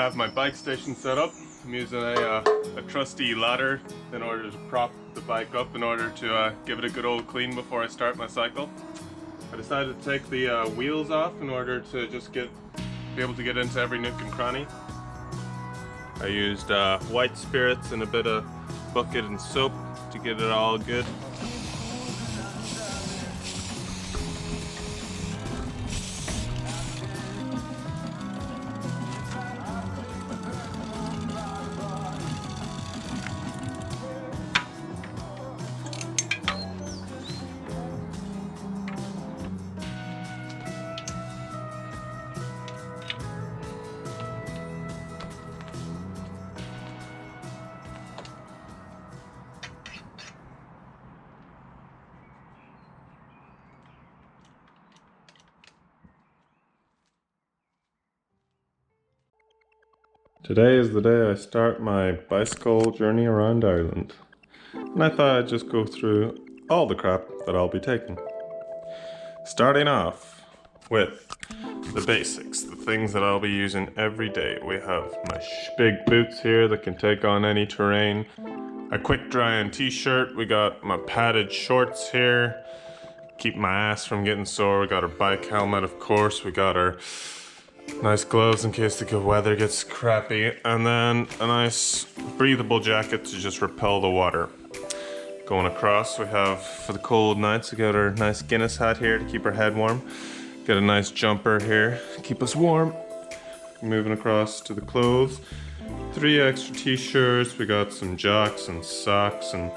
have my bike station set up. I'm using a trusty ladder in order to prop the bike up in order to give it a good old clean before I start my cycle. I decided to take the wheels off in order to just be able to get into every nook and cranny. I used white spirits and a bit of bucket and soap to get it all good. Today is the day I start my bicycle journey around Ireland, and I thought I'd just go through all the crap that I'll be taking. Starting off with the basics, the things that I'll be using every day. We have my big boots here that can take on any terrain, a quick drying t-shirt, we got my padded shorts here, keep my ass from getting sore, we got our bike helmet of course, we got our nice gloves in case the good weather gets crappy, and then a nice breathable jacket to just repel the water. Going across, we have, for the cold nights, we got our nice Guinness hat here to keep our head warm. Got a nice jumper here to keep us warm. Moving across to the clothes, 3 extra t-shirts, we got some jocks and socks and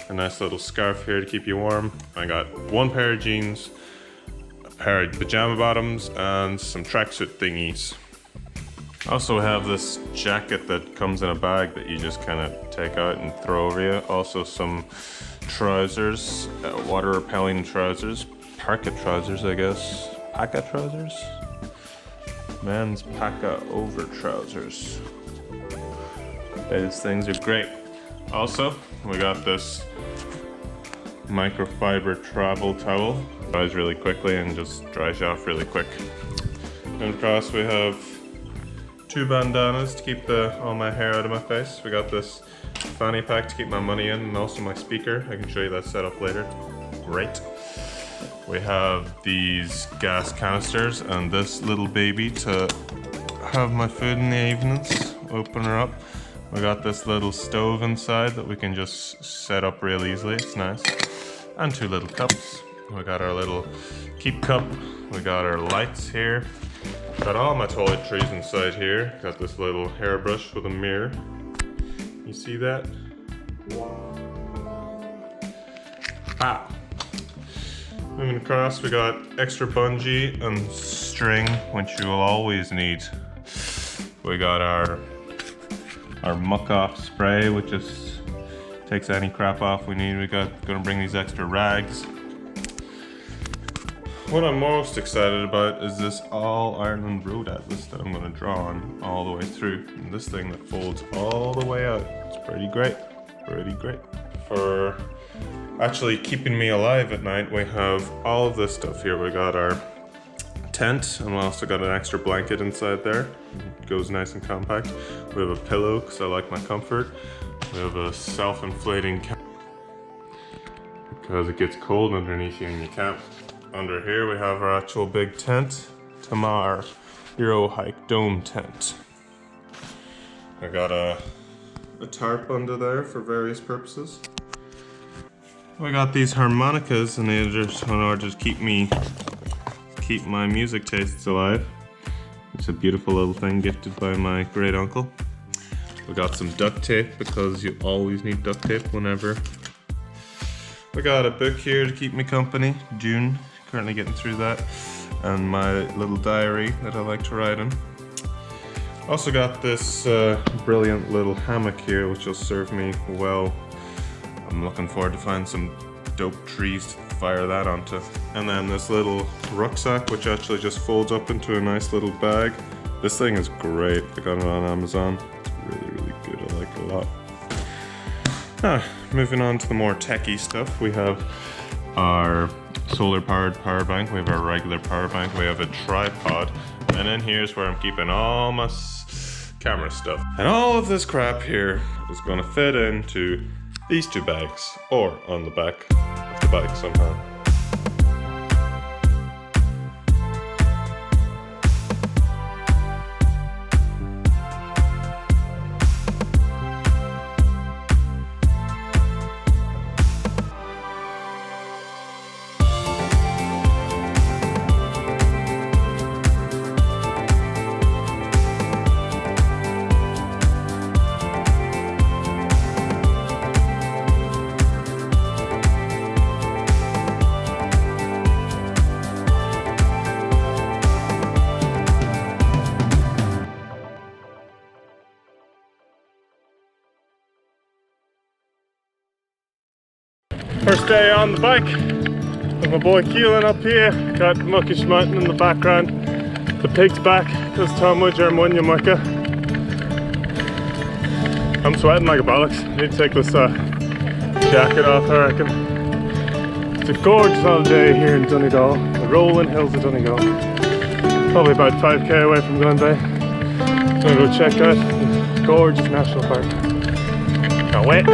a nice little scarf here to keep you warm. I got 1 pair of jeans, pair of pajama bottoms and some tracksuit thingies. Also have this jacket that comes in a bag that you just kind of take out and throw over you. Also some trousers, water repelling trousers, parka trousers I guess. Parka trousers? Men's parka over trousers. Those things are great. Also, we got this microfiber travel towel. Dries really quickly and just dries you off really quick. And across we have 2 bandanas to keep all my hair out of my face. We got this fanny pack to keep my money in and also my speaker. I can show you that setup later. Great. We have these gas canisters and this little baby to have my food in the evenings. Open her up. We got this little stove inside that we can just set up real easily. It's nice. And 2 little cups. We got our little keep cup. We got our lights here. Got all my toiletries inside here. Got this little hairbrush with a mirror. You see that? Ah. Moving across, we got extra bungee and string, which you will always need. We got our muck off spray, which just takes any crap off we need. Gonna bring these extra rags. What I'm most excited about is this All Ireland Road Atlas that I'm going to draw on all the way through. And this thing that folds all the way out. It's pretty great, pretty great. For actually keeping me alive at night, we have all of this stuff here. We got our tent, and we also got an extra blanket inside there. It goes nice and compact. We have a pillow because I like my comfort. We have a self-inflating cap because it gets cold underneath you and you can't. Under here we have our actual big tent, Tamar Hero Hike Dome tent. I got a tarp under there for various purposes. We got these harmonicas and they just in order to keep my music tastes alive. It's a beautiful little thing gifted by my great uncle. We got some duct tape because you always need duct tape whenever. We got a book here to keep me company, June. Currently getting through that, and my little diary that I like to write in. Also got this brilliant little hammock here which will serve me well. I'm looking forward to find some dope trees to fire that onto. And then this little rucksack which actually just folds up into a nice little bag. This thing is great, I got it on Amazon. It's really good, I like it a lot. Moving on to the more techie stuff, we have our solar powered power bank, we have our regular power bank, we have a tripod, and then here's where I'm keeping all my camera stuff. And all of this crap here is gonna fit into these two bags, or on the back of the bike somehow. First day on the bike with my boy Keelan up here. Got Muckish Mountain in the background. The pig's back because Tom Woodger Munya Mucka. I'm sweating like a bollocks. I need to take this jacket off, I reckon. It's a gorgeous holiday here in Donegal, the rolling hills of Donegal. Probably about 5k away from Glen Bay. I'm gonna go check out the gorgeous national park. Can't wait.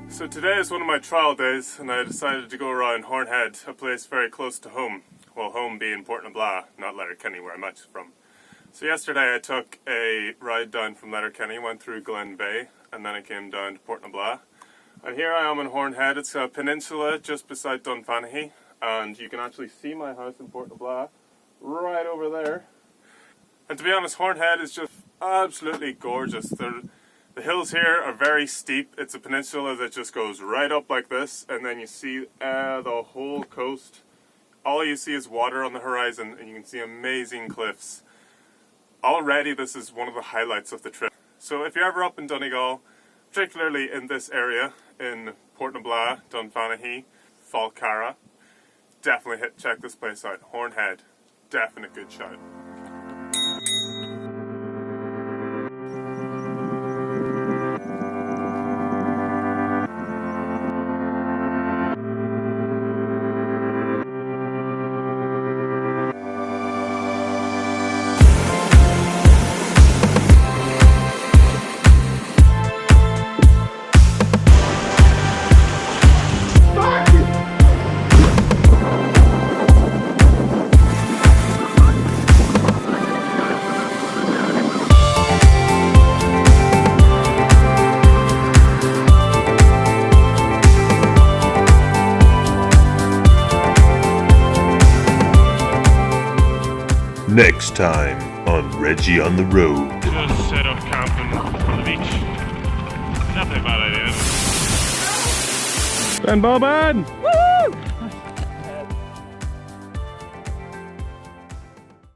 So today is one of my trial days and I decided to go around Hornhead, a place very close to home. Well, home being Portnablagh, not Letterkenny where I'm actually from. So yesterday I took a ride down from Letterkenny, went through Glen Bay, and then I came down to Portnablagh. And here I am in Hornhead. It's a peninsula just beside Dunfanaghy, and you can actually see my house in Portnablagh right over there. And to be honest, Hornhead is just absolutely gorgeous. The hills here are very steep. It's a peninsula that just goes right up like this, and then you see the whole coast. All you see is water on the horizon, and you can see amazing cliffs. Already this is one of the highlights of the trip. So if you're ever up in Donegal, particularly in this area, in Portnablagh, Dunfanaghy, Falcara, definitely check this place out. Hornhead, definite good shout. Next time on Reggie on the Road. Just set up camping on the beach. Not a bad idea. Ben Boban! Woo!